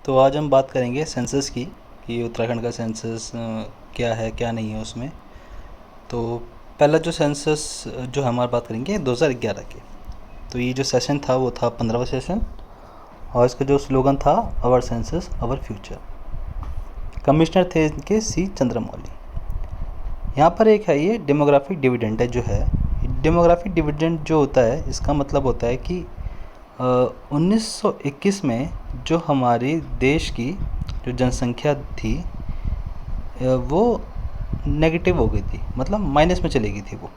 तो आज हम बात करेंगे सेंसस की कि उत्तराखंड का सेंसस क्या है क्या नहीं है उसमें। तो पहला जो सेंसस जो हमारी बात करेंगे 2011 के। तो ये जो सेशन था वो था 15वां सेशन और इसका जो स्लोगन था our census our future. Commissioner थे इनके सी चंद्रमौली। यहाँ पर एक है ये डेमोग्राफिक डिविडेंड है जो है। डेमोग्राफिक डिविडेंड जो होता है इसका मतलब होता है कि 1921 में जो हमारी देश की जो जनसंख्या थी वो नेगेटिव हो गई थी, मतलब माइनस में चली गई थी वो।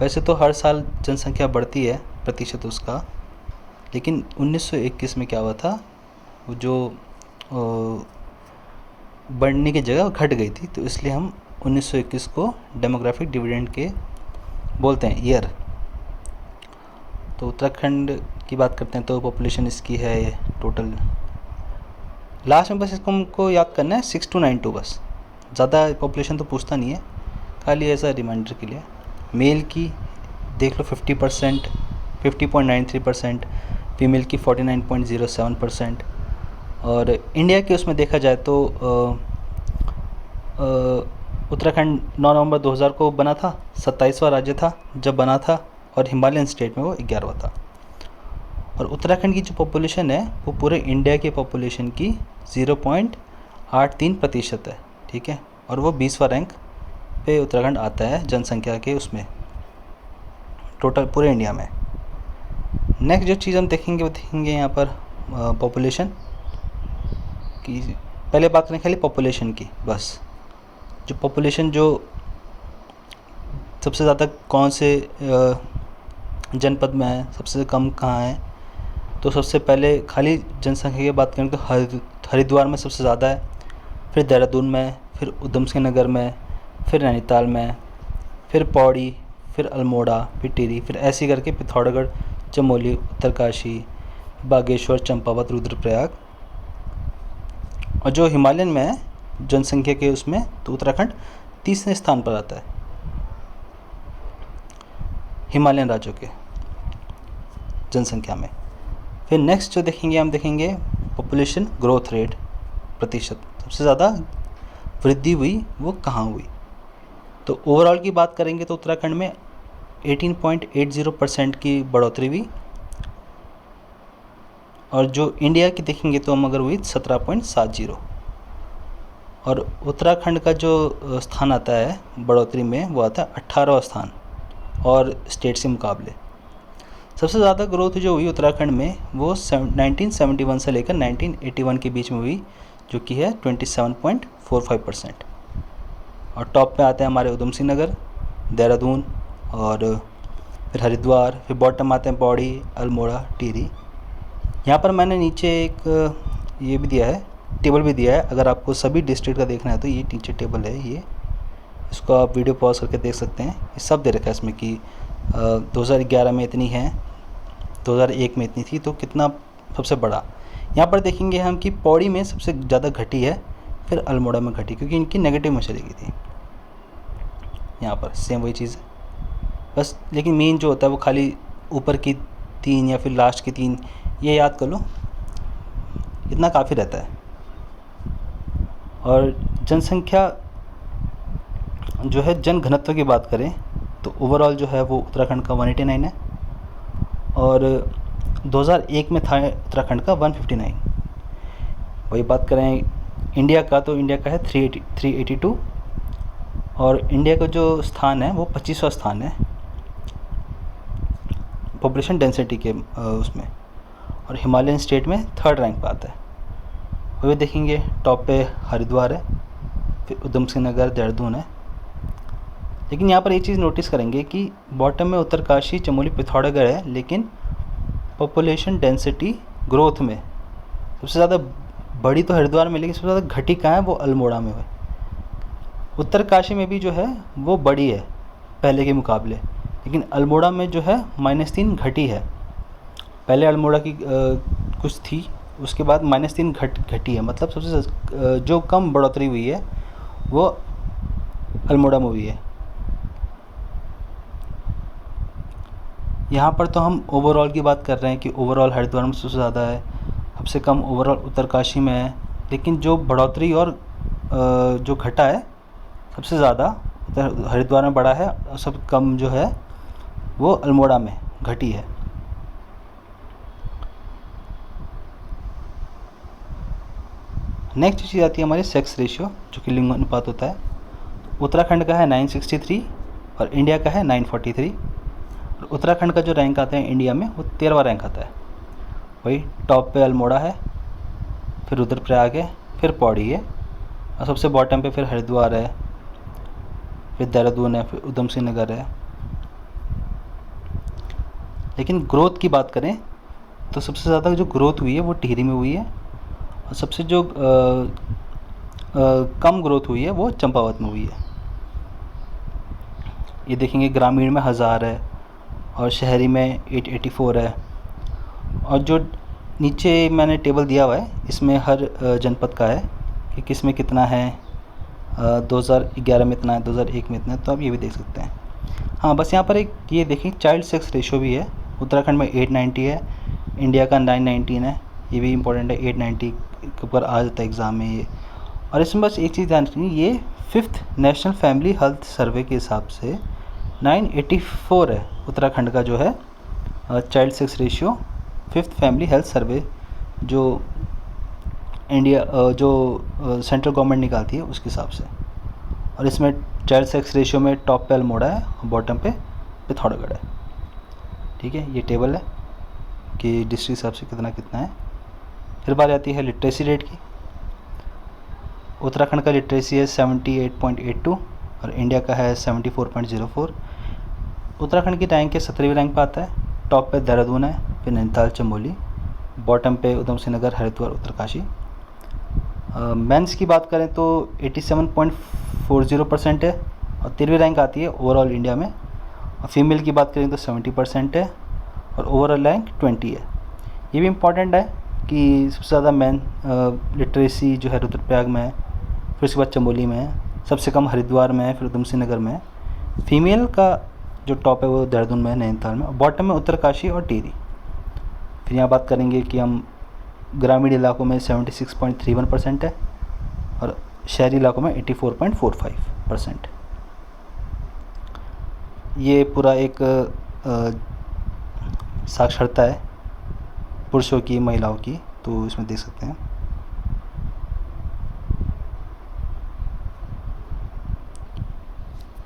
वैसे तो हर साल जनसंख्या बढ़ती है प्रतिशत उसका, लेकिन 1921 में क्या हुआ था, वो जो बढ़ने की जगह घट गई थी, तो इसलिए हम 1921 को डेमोग्राफिक डिविडेंड के बोलते हैं ईयर। तो उत्तराखंड की बात करते हैं तो पॉपुलेशन इसकी है टोटल, लास्ट में बस इसको हमको याद करना है 6292, बस ज़्यादा पॉपुलेशन तो पूछता नहीं है, खाली ऐसा रिमाइंडर के लिए। मेल की देख लो 50%, 50.93%, फीमेल की 49.07%। और इंडिया के उसमें देखा जाए तो उत्तराखंड 9 नवंबर 2000 को बना था, 27वां राज्य था जब बना था, और हिमालयन स्टेट में वो 11वां था। और उत्तराखंड की जो पॉपुलेशन है वो पूरे इंडिया की पॉपुलेशन की 0.83% है, ठीक है। और वो 20वां रैंक पे उत्तराखंड आता है जनसंख्या के उसमें, टोटल पूरे इंडिया में। नेक्स्ट जो चीज़ हम देखेंगे वो देखेंगे यहाँ पर पॉपुलेशन की। पहले बात करें खाली पॉपुलेशन की बस। जो पॉपुलेशन जो सबसे ज़्यादा कौन से जनपद में है, सबसे कम कहाँ है, तो सबसे पहले खाली जनसंख्या की बात करें तो हरिद्वार में सबसे ज़्यादा है, फिर देहरादून में, फिर उधम सिंह नगर में, फिर नैनीताल में, फिर पौड़ी, फिर अल्मोड़ा, फिर टिहरी, फिर ऐसे करके पिथौरागढ़, चमोली, उत्तरकाशी, बागेश्वर, चंपावत, रुद्रप्रयाग। और जो हिमालयन में है जनसंख्या के उसमें, तो उत्तराखंड तीसरे स्थान पर आता है हिमालयन राज्यों के जनसंख्या में। फिर नेक्स्ट जो देखेंगे हम देखेंगे पॉपुलेशन ग्रोथ रेट, प्रतिशत सबसे ज़्यादा वृद्धि हुई वो कहाँ हुई। तो ओवरऑल की बात करेंगे तो उत्तराखंड में 18.80% की बढ़ोतरी हुई, और जो इंडिया की देखेंगे तो हम अगर हुई 17.70। और उत्तराखंड का जो स्थान आता है बढ़ोतरी में वो आता है 18वां स्थान, और स्टेट से मुकाबले सबसे ज़्यादा ग्रोथ जो हुई उत्तराखंड में वो 1971 से लेकर 1981 के बीच में हुई, जो कि है 27.45%। और टॉप पे आते हैं हमारे उधम सिंह नगर, देहरादून, और फिर हरिद्वार, फिर बॉटम आते हैं पौड़ी, अल्मोड़ा, टिहरी। यहाँ पर मैंने नीचे एक ये भी दिया है, टेबल भी दिया है, अगर आपको सभी डिस्ट्रिक्ट का देखना है तो ये नीचे टेबल है, ये इसको आप वीडियो पॉज करके देख सकते हैं। ये सब दे रखा है इसमें कि 2011 में इतनी है, 2001 में इतनी थी, तो कितना सबसे बड़ा। यहाँ पर देखेंगे हम कि पौड़ी में सबसे ज़्यादा घटी है, फिर अल्मोड़ा में घटी, क्योंकि इनकी नेगेटिव में चली गई थी। यहाँ पर सेम वही चीज़ है बस, लेकिन मेन जो होता है वो खाली ऊपर की 3 या फिर लास्ट की 3 ये याद कर लो, इतना काफ़ी रहता है। और जनसंख्या जो है जन घनत्व की बात करें तो ओवरऑल जो है वो उत्तराखंड का 189 है, और 2001 में था उत्तराखंड का 159। वही बात करें इंडिया का तो इंडिया का है 382, और इंडिया का जो स्थान है वो 25वां स्थान है पॉपुलेशन डेंसिटी के उसमें, और हिमालयन स्टेट में 3rd रैंक पर आता है। वही देखेंगे टॉप पे हरिद्वार है, फिर उधम सिंह नगर, देहरादून है। लेकिन यहाँ पर एक चीज़ नोटिस करेंगे कि बॉटम में उत्तरकाशी, चमोली, पिथौरागढ़ है, लेकिन पॉपुलेशन डेंसिटी ग्रोथ में सबसे ज़्यादा बड़ी तो हरिद्वार में, लेकिन सबसे ज़्यादा घटी कहाँ है, वो अल्मोड़ा में है। उत्तरकाशी में भी जो है वो बड़ी है पहले के मुकाबले, लेकिन अल्मोड़ा में जो है -3 घटी है। पहले अल्मोड़ा की कुछ थी, उसके बाद -3 घटी है, मतलब सबसे जो कम बढ़ोतरी हुई है वो अल्मोड़ा में हुई है। यहाँ पर तो हम ओवरऑल की बात कर रहे हैं कि ओवरऑल हरिद्वार में सबसे ज़्यादा है, सबसे कम ओवरऑल उत्तरकाशी में है। लेकिन जो बढ़ोतरी और जो घटा है सबसे ज़्यादा हरिद्वार में बढ़ा है, और सब कम जो है वो अल्मोड़ा में घटी है। नेक्स्ट चीज़ आती है हमारी सेक्स रेशियो, जो कि लिंग अनुपात होता है। उत्तराखंड का है 963 और इंडिया का है 943। और उत्तराखंड का जो रैंक आता है इंडिया में वो 13वां रैंक आता है। वही टॉप पे अल्मोड़ा है, फिर रुद्रप्रयाग है, फिर पौड़ी है, और सबसे बॉटम पे फिर हरिद्वार है, फिर देहरादून है, फिर उधम सिंह नगर है। लेकिन ग्रोथ की बात करें तो सबसे ज़्यादा जो ग्रोथ हुई है वो टिहरी में हुई है, और सबसे जो कम ग्रोथ हुई है वो चंपावत में हुई है। ये देखेंगे ग्रामीण में 1000 है और शहरी में 884 है। और जो नीचे मैंने टेबल दिया हुआ है इसमें हर जनपद का है कि किस में कितना है, 2011 में इतना है, 2001 में इतना है, तो आप ये भी देख सकते हैं। हाँ, बस यहाँ पर एक ये देखें चाइल्ड सेक्स रेशियो भी है। उत्तराखंड में 890 है, इंडिया का 919 है। ये भी इम्पोर्टेंट है, 890 के ऊपर आ जाता है एग्ज़ाम में ये। और इसमें बस एक चीज़ ध्यान रखनी, ये 5th national family health survey के हिसाब से 984 है उत्तराखंड का जो है child sex ratio, 5th family health survey जो इंडिया जो सेंट्रल गवर्नमेंट निकालती है उसके हिसाब से। और इसमें चाइल्ड सेक्स रेशियो में टॉप पे अल्मोड़ा है और बॉटम पे पिथौरागढ़ है। ठीक है, ये टेबल है कि डिस्ट्रिक्ट हिसाब से कितना कितना है। फिर बात आती है लिटरेसी रेट की। उत्तराखंड का लिटरेसी है 78.82 और इंडिया का है 74.04। उत्तराखंड की रैंक के 17वीं रैंक पर आता है। टॉप पे देहरादून है, फिर नैनीताल, चमोली, बॉटम पे उधम सिंह नगर, हरिद्वार, उत्तरकाशी। मेंस की बात करें तो 87.40% है और 13वीं रैंक आती है ओवरऑल इंडिया में। और फीमेल की बात करें तो 70% है और ओवरऑल रैंक 20 है। ये भी इम्पॉर्टेंट है कि सबसे ज़्यादा मैन लिटरेसी जो है रुद्रप्रयाग में है, फिर उसके बाद चमोली में है, सबसे कम हरिद्वार में है, फिर उधम सिंह नगर में है। फीमेल का जो टॉप है वो देहरादून में है, नैनीताल में, और बॉटम में उत्तरकाशी और टिहरी। फिर यहाँ बात करेंगे कि हम ग्रामीण इलाकों में 76.31% है और शहरी इलाकों में 84.45%। ये पूरा एक साक्षरता है पुरुषों की, महिलाओं की, तो इसमें देख सकते हैं।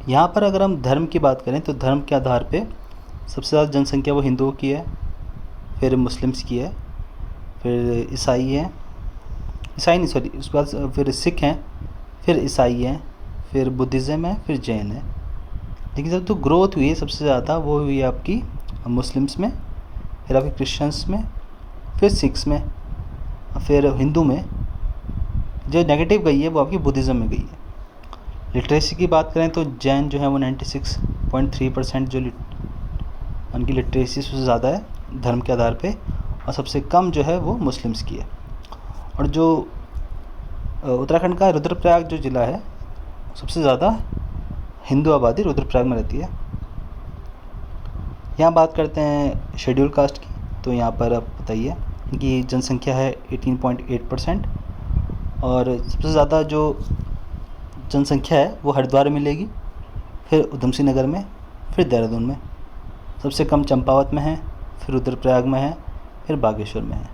यहाँ पर अगर हम धर्म की बात करें तो धर्म के आधार पे सबसे ज़्यादा जनसंख्या वो हिंदुओं की है, फिर मुस्लिम्स की है, फिर ईसाई हैं, ईसाई नहीं सॉरी, उसके बाद फिर सिख हैं, फिर ईसाई हैं, फिर बुद्धिज़्म है, फिर जैन है। लेकिन जब तो ग्रोथ हुई है सबसे ज़्यादा वो हुई है आपकी मुस्लिम्स में, फिर आपके क्रिश्चियंस में, फिर सिख्स में, फिर हिंदू में। जो नेगेटिव गई है वो आपकी बुद्धिज़्म में गई है। लिटरेसी की बात करें तो जैन जो है वो 96.3% जो उनकी लिटरेसी सबसे ज़्यादा है धर्म के आधार पे, और सबसे कम जो है वो मुस्लिम्स की है। और जो उत्तराखंड का रुद्रप्रयाग जो ज़िला है सबसे ज़्यादा हिंदू आबादी रुद्रप्रयाग में रहती है। यहाँ बात करते हैं शेड्यूल कास्ट की, तो यहाँ पर आप बताइए कि जनसंख्या है 18.8% और सबसे ज़्यादा जो जनसंख्या है वो हरिद्वार में मिलेगी, फिर उधम सिंह नगर में, फिर देहरादून में, सबसे कम चंपावत में है, फिर रुद्रप्रयाग में है, फिर बागेश्वर में है।